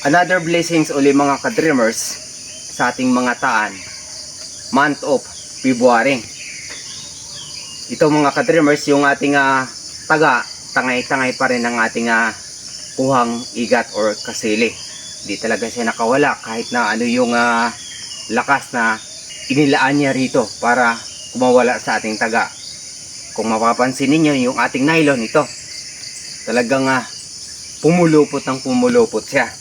Another blessings uli mga ka-dreamers sa ating mga taan, month of February. Ito mga ka-dreamers, yung ating tangay-tangay pa rin ang ating kuhang igat or kasili. Di talaga siya nakawala kahit na ano yung lakas na inilaan niya rito para kumawala sa ating taga. Kung mapapansin ninyo yung ating nylon, ito talagang pumulupot ng pumulupot siya.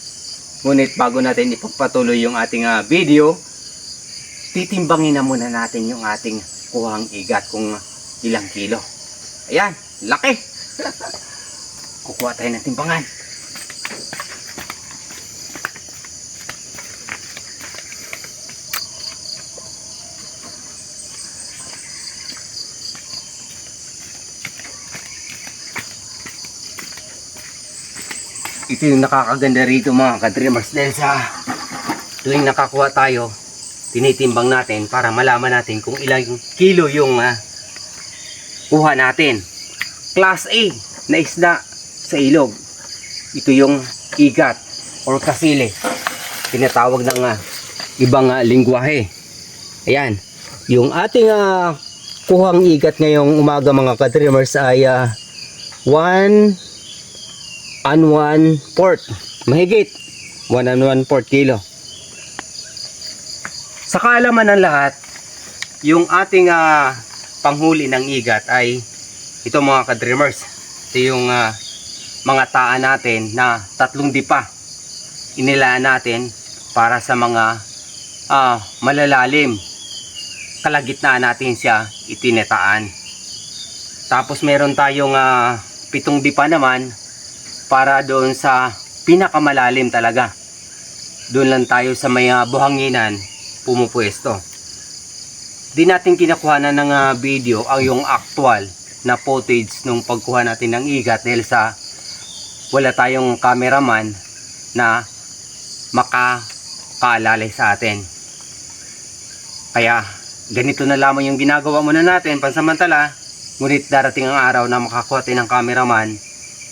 Ngunit bago natin ipagpatuloy yung ating video, titimbangin na muna natin yung ating kuhang igat kung ilang kilo. Ayan, laki. Kukuha tayo ng timbangan. Ito yung nakakaganda rito mga ka-dreamers, dahil sa tuwing nakakuha tayo, tinitimbang natin para malaman natin kung ilang kilo yung kuha natin. Class A na isda sa ilog. Ito yung igat or kasili, tinatawag ng ibang lingwahe. Ayan, yung ating kuhang igat ngayong umaga mga ka-dreamers ay 1¼ mahigit 1¼ kilo. Sa kaalaman ng lahat, yung ating panghuli ng igat ay ito mga ka-dreamers. Ito yung mga taan natin na 3 dipa inilaan natin para sa mga malalalim. Kalagitnaan natin siya itinataan. Tapos meron tayong 7 dipa naman para doon sa pinakamalalim talaga. Doon lang tayo sa may buhanginan pumupwesto. Di natin kinakuhanan ng video ang yung actual na footage nung pagkuha natin ng igat dahil sa wala tayong cameraman na makakaalalay sa atin. Kaya ganito na lamang yung ginagawa muna natin pansamantala. Ngunit darating ang araw na makakuha tayo ng cameraman,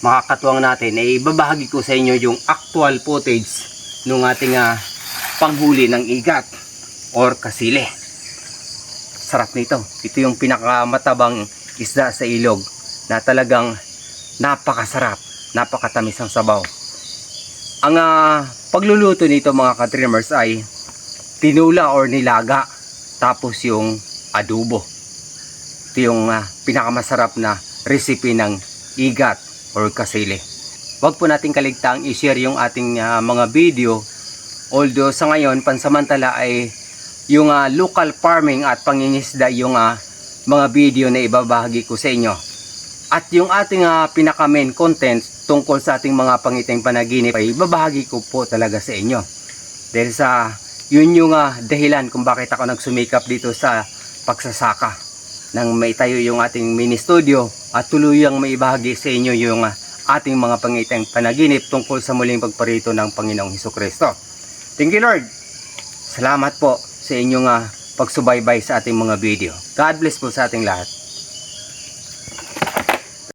makakatuwang natin ay ibabahagi ko sa inyo yung actual footage ng ating panghuli ng igat or kasili. Sarap nito. Ito yung pinakamatabang isda sa ilog na talagang napakasarap, napakatamis ang sabaw. Ang pagluluto nito mga ka-dreamers ay tinula or nilaga, tapos yung adobo. Ito yung pinakamasarap na recipe ng igat or kasili. Huwag po natin kaligtaang i-share yung ating mga video. Although sa ngayon pansamantala ay yung local farming at pangingisda yung mga video na ibabahagi ko sa inyo. At yung ating pinaka main content tungkol sa ating mga pangiteng panaginip ay ibabahagi ko po talaga sa inyo. Dahil sa yun yung dahilan kung bakit ako nagsumikap dito sa pagsasaka. Nang maitayo yung ating mini studio at tuluyang maibahagi sa inyo yung ating mga pangiteng panaginip tungkol sa muling pagparito ng Panginoong Hesukristo. Thank you Lord. Salamat po sa inyong pagsubaybay sa ating mga video. God bless po sa ating lahat.